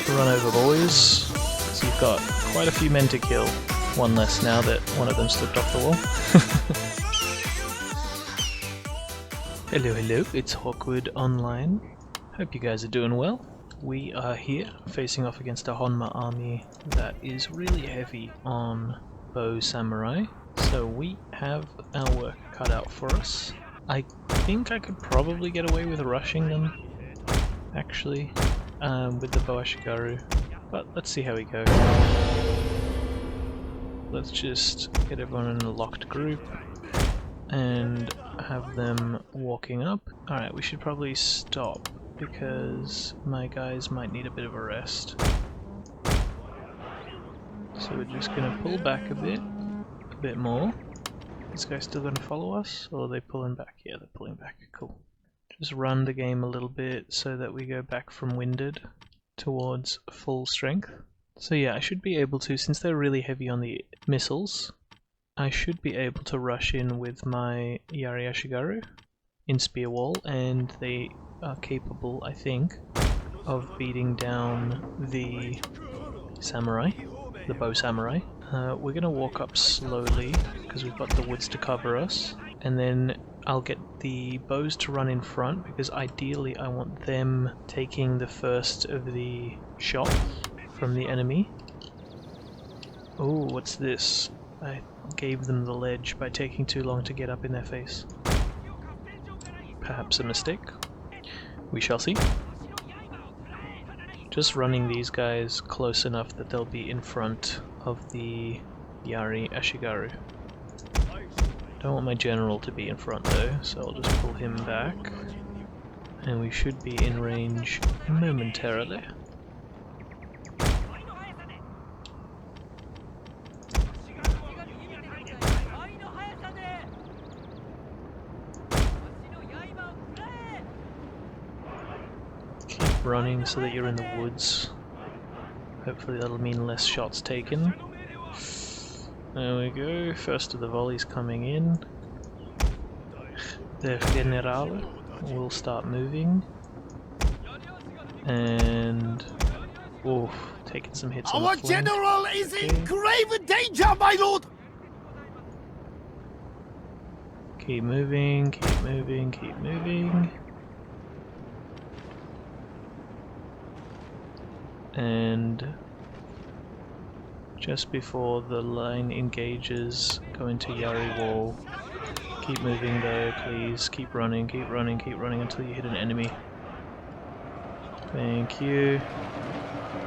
Run over, boys. So you've got quite a few men to kill. One less now that one of them slipped off the wall. Hello, hello, it's Hawkwood Online. Hope you guys are doing well. We are here facing off against a Honma army that is really heavy on bow samurai. So we have our work cut out for us. I think I could probably get away with rushing them, actually, with the bow Ashikaga, but let's see how we go. Let's just get everyone in a locked group and have them walking up. Alright, we should probably stop because my guys might need a bit of a rest. So we're just gonna pull back a bit more. This guy's still gonna follow us, or are they pulling back? Yeah, they're pulling back, cool. Just run the game a little bit so that we go back from winded towards full strength. So yeah, I should be able to, since they're really heavy on the missiles, I should be able to rush in with my Yari Ashigaru in spear wall, and they are capable, I think, of beating down the samurai, the bow samurai. We're gonna walk up slowly because we've got the woods to cover us, and then I'll get the bows to run in front because ideally I want them taking the first of the shots from the enemy. Oh, what's this? I gave them the ledge by taking too long to get up in their face. Perhaps a mistake. We shall see. Just running these guys close enough that they'll be in front of the Yari Ashigaru. Don't want my general to be in front though, so I'll just pull him back. And we should be in range momentarily. Running so that you're in the woods. Hopefully that'll mean less shots taken. There we go, first of the volleys coming in. The general will start moving. And oh, taking some hits on the flank. Our general is in grave danger, my lord! Keep moving, keep moving, keep moving. And just before the line engages, go into Yari wall. Keep moving though, please. Keep running, keep running, keep running until you hit an enemy. Thank you.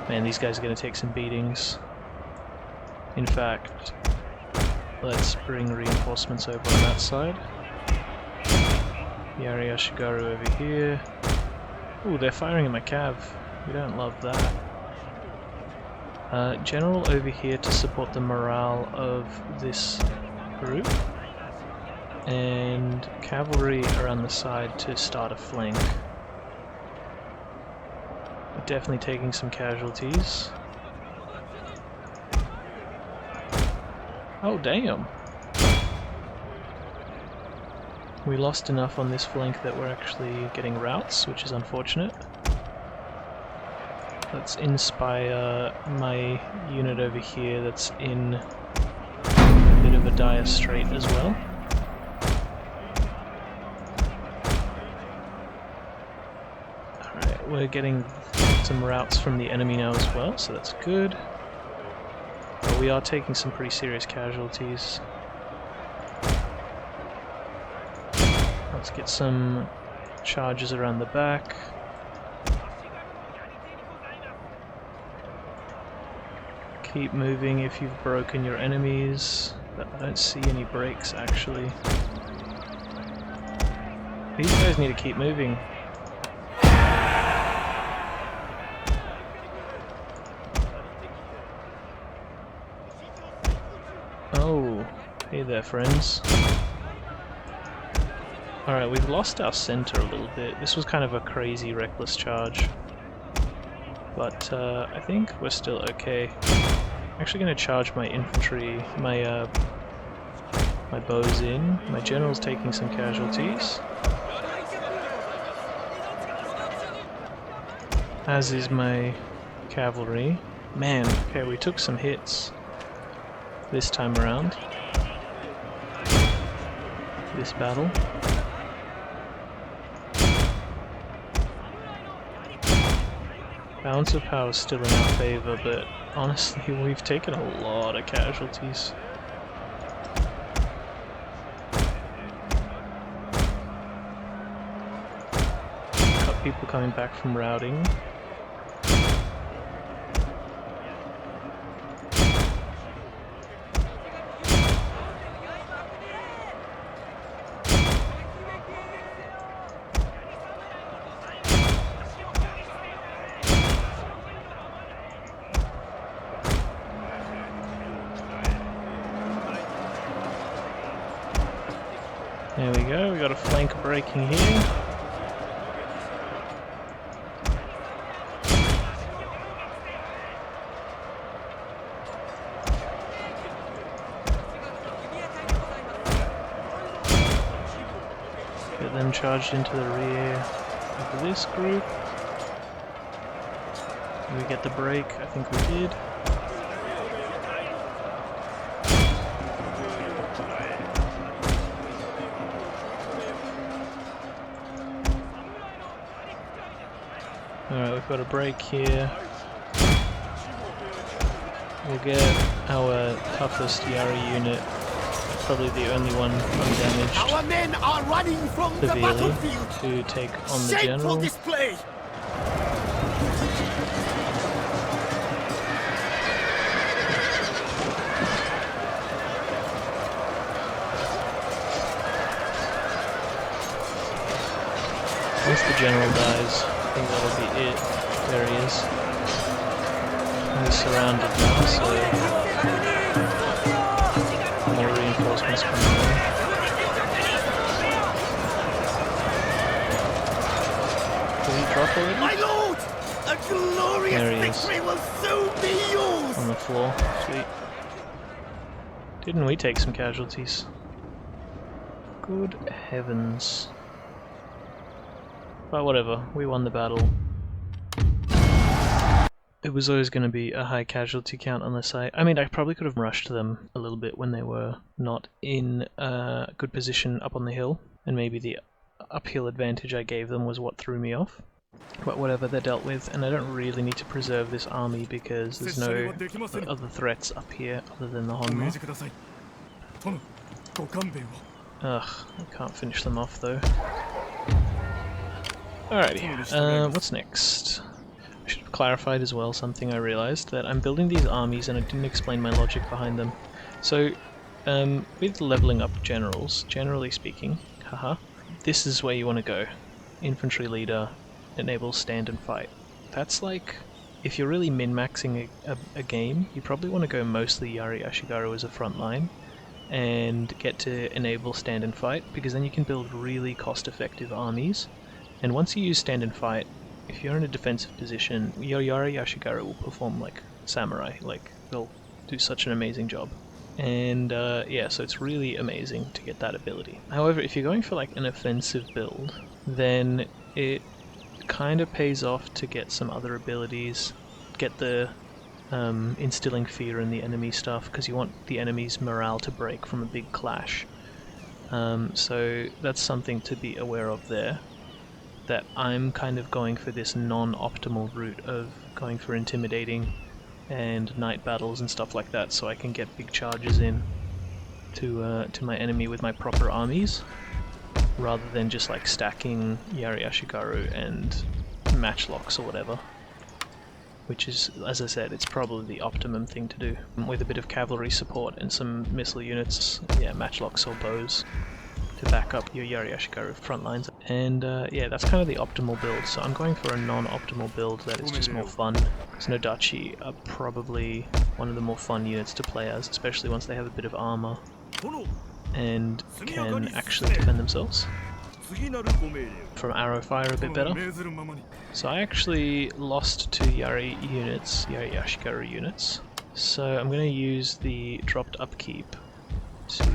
Man, these guys are going to take some beatings. In fact, let's bring reinforcements over on that side. Yari Ashigaru over here. Ooh, they're firing at my cav. We don't love that. General over here to support the morale of this group, and cavalry around the side to start a flank. We're definitely taking some casualties. Oh damn! We lost enough on this flank that we're actually getting routes, which is unfortunate. Let's inspire my unit over here that's in a bit of a dire strait as well. Alright, we're getting some routes from the enemy now as well, so that's good. But we are taking some pretty serious casualties. Let's get some charges around the back. Keep moving if you've broken your enemies, but I don't see any breaks actually. These guys need to keep moving. Oh, hey there friends. Alright, we've lost our center a little bit. This was kind of a crazy reckless charge. But I think we're still okay. I'm actually going to charge my infantry, my bows in. My general's taking some casualties. As is my cavalry. Man, okay, we took some hits this time around. This battle. Balance of power is still in our favor, but honestly, we've taken a lot of casualties. Got people coming back from routing. There we go, we got a flank breaking here. Get them charged into the rear of this group. Did we get the break? I think we did. Alright, we've got a break here. We'll get our toughest Yari unit, probably the only one undamaged, Our men are running from the severely, battlefield. to take on the Shameful general. display. Once the general dies, I think that'll be it. There he is. He's surrounded now, so more reinforcements coming in. Did he drop already? My lord, a There he glorious is. victory will soon be yours. On the floor. Sweet. Didn't we take some casualties? Good heavens. But whatever, we won the battle. It was always going to be a high casualty count unless I mean, I probably could have rushed them a little bit when they were not in a good position up on the hill, and maybe the uphill advantage I gave them was what threw me off. But whatever, they're dealt with, and I don't really need to preserve this army because there's no other threats up here other than the Honma. Ugh, I can't finish them off though. Alrighty, what's next? I should have clarified as well something I realized, that I'm building these armies and I didn't explain my logic behind them. So, with leveling up generals, generally speaking, haha, this is where you want to go. Infantry leader, enables stand and fight. That's like, if you're really min-maxing a game, you probably want to go mostly Yari Ashikaga as a front line, and get to enable stand and fight, because then you can build really cost-effective armies. And once you use stand and fight, if you're in a defensive position, your Yari Ashikaga will perform like samurai, like they'll do such an amazing job. And yeah, so it's really amazing to get that ability. However, if you're going for like an offensive build, then it kind of pays off to get some other abilities, get the instilling fear in the enemy stuff, because you want the enemy's morale to break from a big clash. So that's something to be aware of there. That I'm kind of going for this non-optimal route of going for intimidating and night battles and stuff like that, so I can get big charges in to my enemy with my proper armies, rather than just like stacking Yari Ashikaga and matchlocks or whatever. Which is, as I said, it's probably the optimum thing to do. With a bit of cavalry support and some missile units, yeah, matchlocks or bows to back up your Yari Ashikaga front lines. And yeah, that's kind of the optimal build, so I'm going for a non-optimal build that is just more fun. Because Nodachi are probably one of the more fun units to play as, especially once they have a bit of armor and can actually defend themselves from arrow fire a bit better. So I actually lost 2 Yari Ashikaga units, so I'm going to use the dropped upkeep to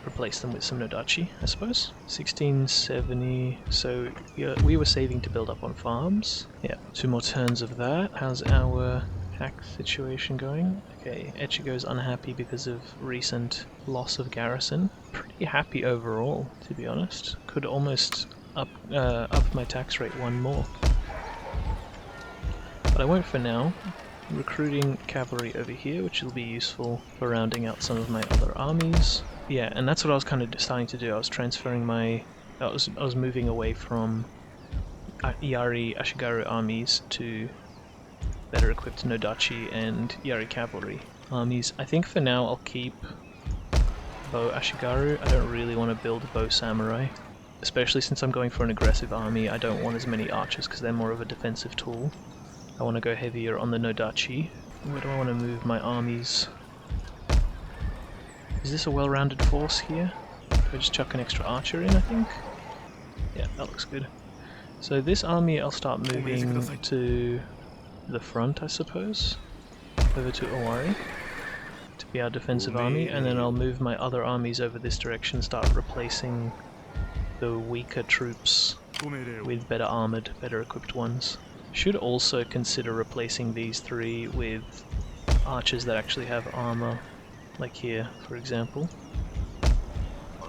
replace them with some Nodachi, I suppose. 1670, so yeah, we were saving to build up on farms. Yeah, 2 more turns of that. How's our tax situation going? Okay, Echigo's unhappy because of recent loss of garrison. Pretty happy overall, to be honest. Could almost up my tax rate 1 more. But I won't for now. Recruiting cavalry over here, which will be useful for rounding out some of my other armies. Yeah, and that's what I was kind of starting to do. I was transferring my... I was moving away from Yari Ashigaru armies to better equipped Nodachi and Yari cavalry armies. I think for now I'll keep Bow Ashigaru. I don't really want to build Bow Samurai. Especially since I'm going for an aggressive army, I don't want as many archers because they're more of a defensive tool. I want to go heavier on the Nodachi. Where do I want to move my armies? Is this a well-rounded force here? Do I just chuck an extra archer in, I think? Yeah, that looks good. So this army I'll start moving to the front, I suppose. Over to Owari to be our defensive army, and then I'll move my other armies over this direction, start replacing the weaker troops with better armoured, better equipped ones. Should also consider replacing these 3 with archers that actually have armor, like here, for example.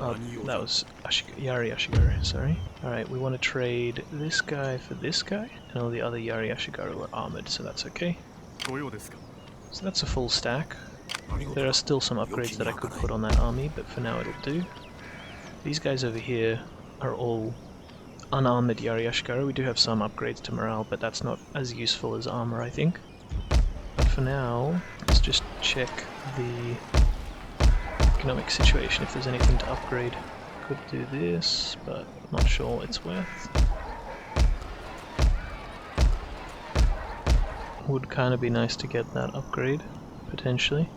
Oh, that was Yari Ashigaru, sorry. Alright, we want to trade this guy for this guy, and all the other Yari Ashigaru are armored, so that's okay. So that's a full stack. There are still some upgrades that I could put on that army, but for now it'll do. These guys over here are all unarmored Yari Ashigaru. We do have some upgrades to morale, but that's not as useful as armor, I think. But for now, let's just check the economic situation, if there's anything to upgrade. Could do this, but not sure what it's worth. Would kind of be nice to get that upgrade, potentially.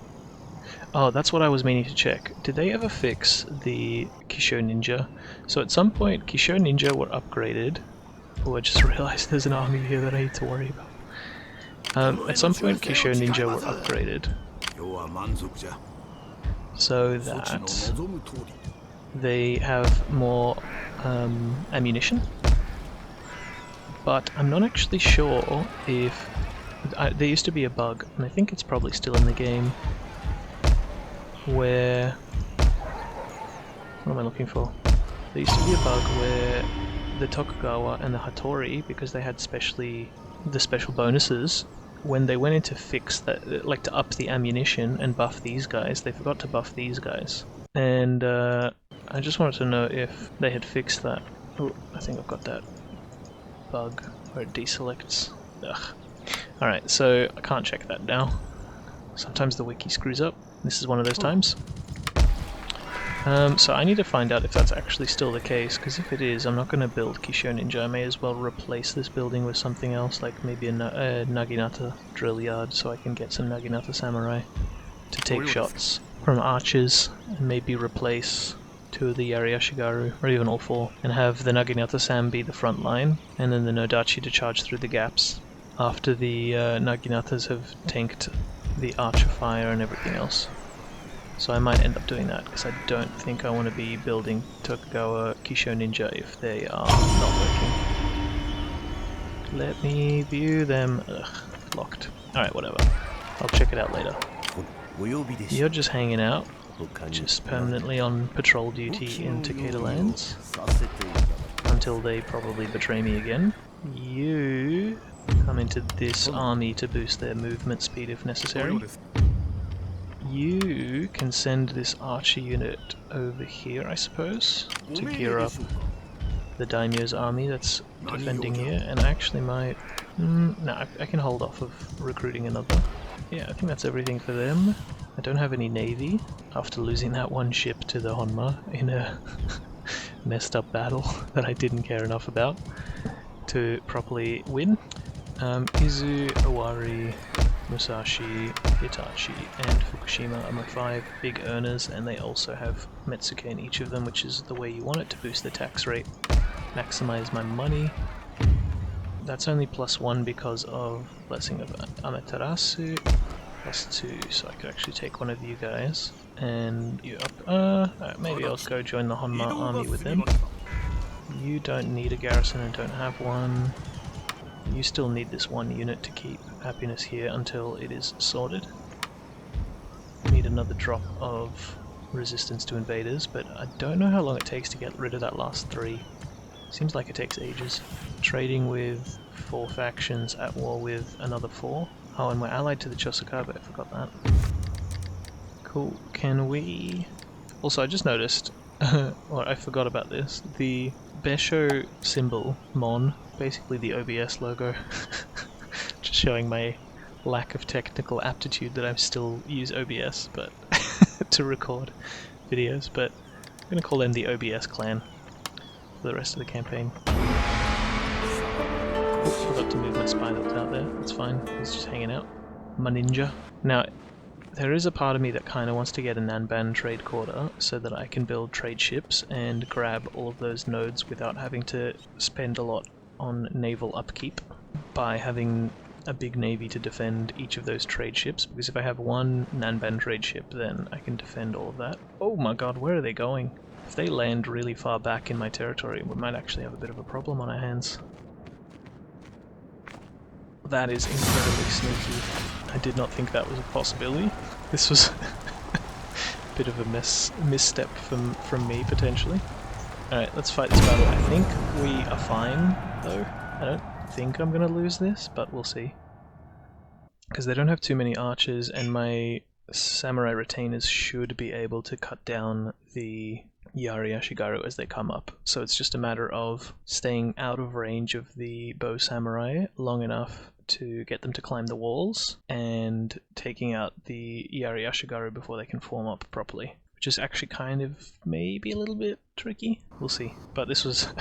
Oh, that's what I was meaning to check. Did they ever fix the Kisho Ninja? So at some point, Kisho Ninja were upgraded. Oh, I just realized there's an army here that I need to worry about. At some point, Kisho Ninja were upgraded so that they have more ammunition. But I'm not actually sure if... there used to be a bug, and I think it's probably still in the game, where... what am I looking for? There used to be a bug where the Tokugawa and the Hattori, because they had the special bonuses, when they went in to fix that, like to up the ammunition and buff these guys, they forgot to buff these guys. And I just wanted to know if they had fixed that. Oh, I think I've got that bug where it deselects. Ugh. Alright, so I can't check that now. Sometimes the wiki screws up. This is one of those times. So I need to find out if that's actually still the case, because if it is, I'm not going to build Kisho Ninja. I may as well replace this building with something else, like maybe a Naginata drill yard, so I can get some Naginata samurai to take shots from archers, and maybe replace 2 of the Yari Ashigaru, or even all 4, and have the Naginata Sam be the front line, and then the Nodachi to charge through the gaps after the Naginatas have tanked the archer fire and everything else. So I might end up doing that, because I don't think I want to be building Tokugawa Kisho Ninja if they are not working. Let me view them. Ugh, locked. Alright, whatever. I'll check it out later. You're just hanging out, just permanently on patrol duty in Takeda Lands, until they probably betray me again. You come into this army to boost their movement speed if necessary. You can send this archer unit over here, I suppose, to gear up the daimyo's army that's defending here, and I actually might... no, I can hold off of recruiting another. Yeah, I think that's everything for them. I don't have any navy, after losing that one ship to the Honma in a messed up battle that I didn't care enough about to properly win. Izu, Owari, Musashi, Hitachi, and Fukushima are my 5 big earners, and they also have Metsuke in each of them, which is the way you want it to boost the tax rate, maximize my money. That's only +1 because of Blessing of Amaterasu, +2, so I could actually take one of you guys. And you up. Alright, maybe I'll go join the Honma army with them. You don't need a garrison and don't have one. You still need this one unit to keep happiness here until it is sorted. Need another drop of resistance to invaders, but I don't know how long it takes to get rid of that last 3. Seems like it takes ages. Trading with 4 factions at war with another 4. Oh, and we're allied to the Chosukabe, I forgot that. Cool, can we... Also, I just noticed, well, I forgot about this, the Besho symbol, Mon, basically the OBS logo, just showing my lack of technical aptitude that I still use OBS but to record videos, but I'm going to call them the OBS clan for the rest of the campaign. Oops, forgot to move my spy that was out there, that's fine, he's just hanging out. My ninja. Now, there is a part of me that kind of wants to get a Nanban trade quarter so that I can build trade ships and grab all of those nodes without having to spend a lot on naval upkeep by having a big navy to defend each of those trade ships, because if I have one Nanban trade ship then I can defend all of that. Oh my god, where are they going? If they land really far back in my territory, we might actually have a bit of a problem on our hands. That is incredibly sneaky. I did not think that was a possibility. This was a bit of a misstep from me, potentially. Alright, let's fight this battle. I think we are fine, though. I don't think I'm going to lose this, but we'll see. Because they don't have too many archers, and my samurai retainers should be able to cut down the Yari Ashigaru as they come up. So it's just a matter of staying out of range of the bow samurai long enough to get them to climb the walls, and taking out the Yari Ashigaru before they can form up properly. Which is actually kind of maybe a little bit tricky. We'll see. But this was,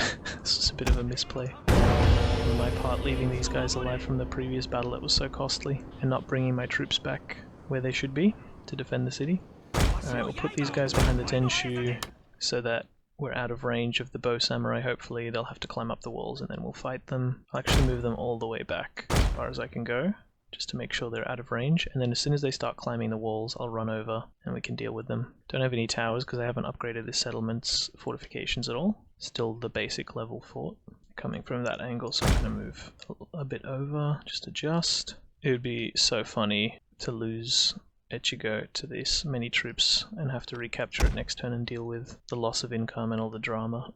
this was a bit of a misplay on my part, leaving these guys alive from the previous battle that was so costly, and not bringing my troops back where they should be to defend the city. Alright, we'll put these guys behind the Tenshu so that we're out of range of the bow samurai. Hopefully they'll have to climb up the walls and then we'll fight them. I'll actually move them all the way back as far as I can go, just to make sure they're out of range, and then as soon as they start climbing the walls I'll run over and we can deal with them. Don't have any towers because I haven't upgraded this settlement's fortifications at all. Still the basic level fort. Coming from that angle, so I'm going to move a bit over, just adjust. It would be so funny to lose Echigo to this many troops and have to recapture it next turn and deal with the loss of income and all the drama.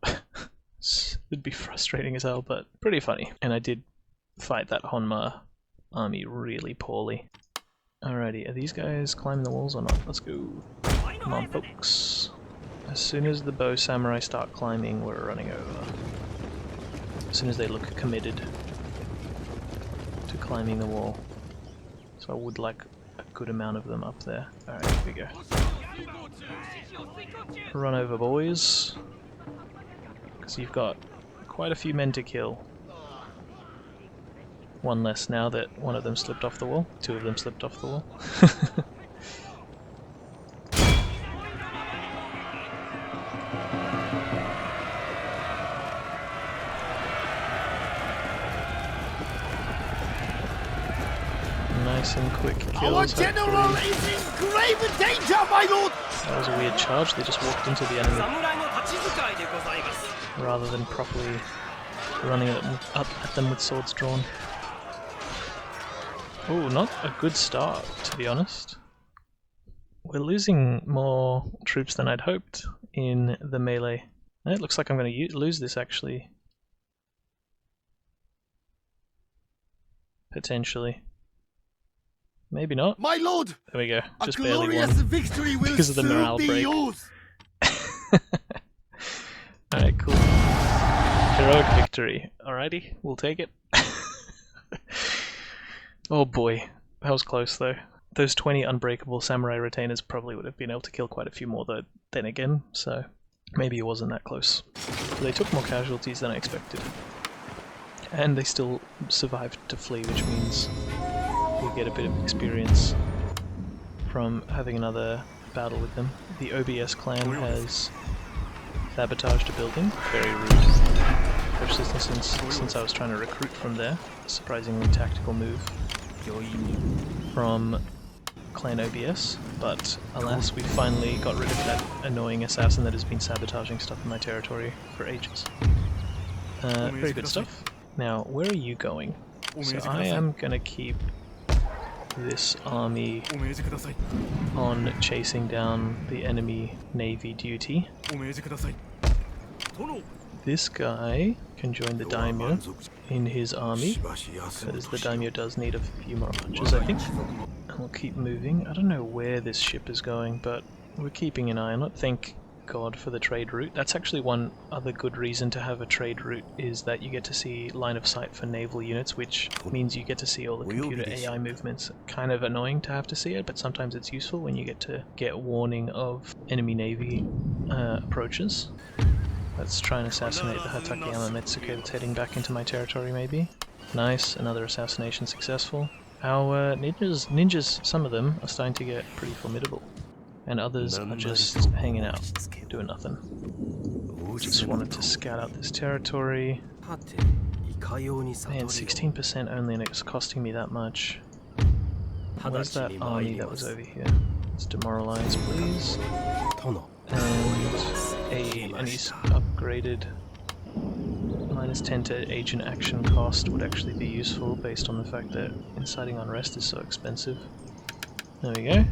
It'd be frustrating as hell, but pretty funny. And I did fight that Honma army really poorly. Alrighty, are these guys climbing the walls or not? Let's go. Come on, folks. As soon as the bow samurai start climbing, we're running over. As soon as they look committed to climbing the wall. So I would like a good amount of them up there. Alright, here we go. Run over, boys. Because you've got quite a few men to kill. One less now that one of them slipped off the wall. 2 of them slipped off the wall. Nice and quick kills. Our general is in grave danger, my lord! That was a weird charge, they just walked into the enemy rather than properly running up at them with swords drawn. Oh, not a good start, to be honest. We're losing more troops than I'd hoped in the melee. It looks like I'm going to lose this, actually. Potentially. Maybe not. My lord! There we go. Just a barely glorious won. victory will Because of the soon morale be break. yours. Alright, cool. Heroic victory. Alrighty, we'll take it. Oh boy, that was close though. Those 20 unbreakable samurai retainers probably would have been able to kill quite a few more though, then again, so maybe it wasn't that close. But they took more casualties than I expected. And they still survived to flee, which means we get a bit of experience from having another battle with them. The OBS clan has sabotaged a building, very rude. Especially since I was trying to recruit from there. Surprisingly tactical move from clan OBS, but alas, we finally got rid of that annoying assassin that has been sabotaging stuff in my territory for ages. Very good stuff. Now, where are you going? So I am gonna keep this army on chasing down the enemy navy duty. This guy can join the daimyo in his army, because the daimyo does need a few more archers, I think. And we'll keep moving. I don't know where this ship is going, but we're keeping an eye on it. Thank God for the trade route. That's actually one other good reason to have a trade route, is that you get to see line of sight for naval units, which means you get to see all the computer AI movements. Kind of annoying to have to see it, but sometimes it's useful when you get to get warning of enemy navy approaches. Let's try and assassinate the Hatakeyama Metsuke that's heading back into my territory, maybe. Nice, another assassination successful. Our ninjas, some of them, are starting to get pretty formidable. And others are just hanging out, doing nothing. Just wanted to scout out this territory. And 16% only, and it's costing me that much. Where's that army that was over here? Let's demoralize, please. And he's upgraded. -10 to agent action cost would actually be useful based on the fact that inciting unrest is so expensive. There we go.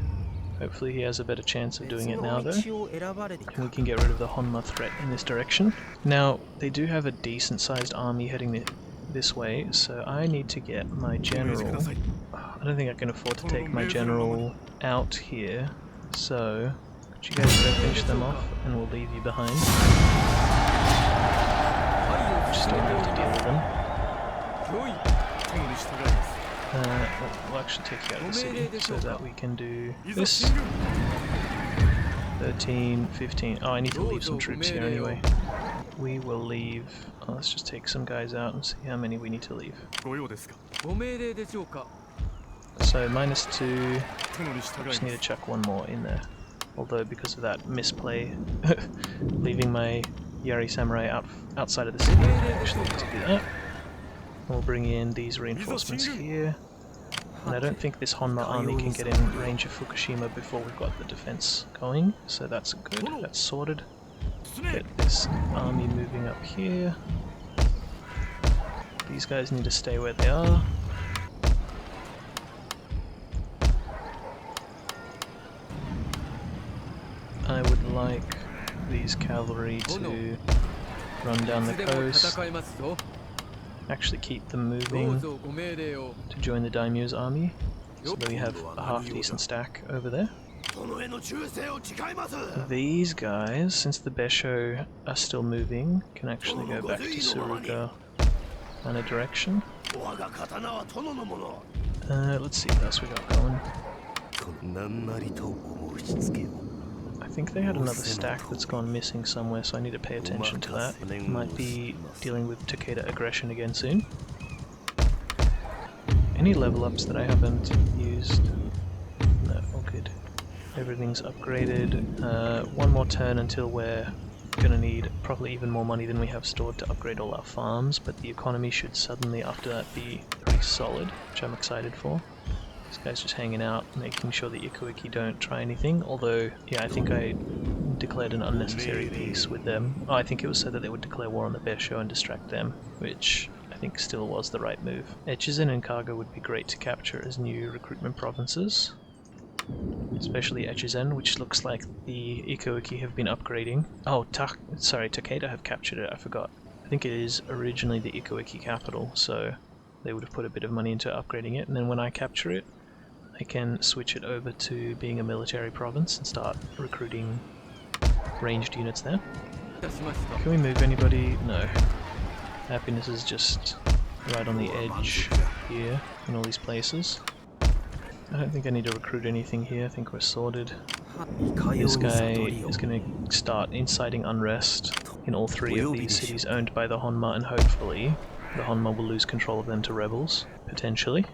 Hopefully he has a better chance of doing it now though. And we can get rid of the Honma threat in this direction. Now, they do have a decent sized army heading this way, so I need to get my general... I don't think I can afford to take my general out here, so... you guys go finish them off, and we'll leave you behind. Just don't have to deal with them. We'll actually take you out of the city, so that we can do this. 13, 15... oh, I need to leave some troops here anyway. We will leave... oh, let's just take some guys out and see how many we need to leave. So, -2... just need to chuck one more in there. Although because of that misplay, leaving my Yari Samurai outside of the city, I actually need to do that. We'll bring in these reinforcements here. And I don't think this Honma army can get in range of Fukushima before we've got the defense going, so that's good, that's sorted. Get this army moving up here. These guys need to stay where they are. I would like these cavalry to run down the coast, actually keep them moving to join the daimyo's army, so that we have a half-decent stack over there. These guys, since the Besho are still moving, can actually go back to Suruga kind of direction. Let's see what else we got going. I think they had another stack that's gone missing somewhere, so I need to pay attention to that. Might be dealing with Takeda aggression again soon. Any level ups that I haven't used? No, all good. Everything's upgraded. One more turn until we're gonna need probably even more money than we have stored to upgrade all our farms, but the economy should suddenly after that be pretty solid, which I'm excited for. This guy's just hanging out, making sure that Ikuiki don't try anything, although, yeah, I think I declared an unnecessary peace with them. Oh, I think it was so that they would declare war on the Besho and distract them, which I think still was the right move. Echizen and Kaga would be great to capture as new recruitment provinces, especially Echizen, which looks like the Ikuiki have been upgrading. Oh, Takeda have captured it, I forgot. I think it is originally the Ikuiki capital, so they would have put a bit of money into upgrading it, and then when I capture it, I can switch it over to being a military province and start recruiting ranged units there. Can we move anybody? No. Happiness is just right on the edge here in all these places. I don't think I need to recruit anything here, I think we're sorted. This guy is going to start inciting unrest in all three of these cities owned by the Honma, and hopefully the Honma will lose control of them to rebels, potentially.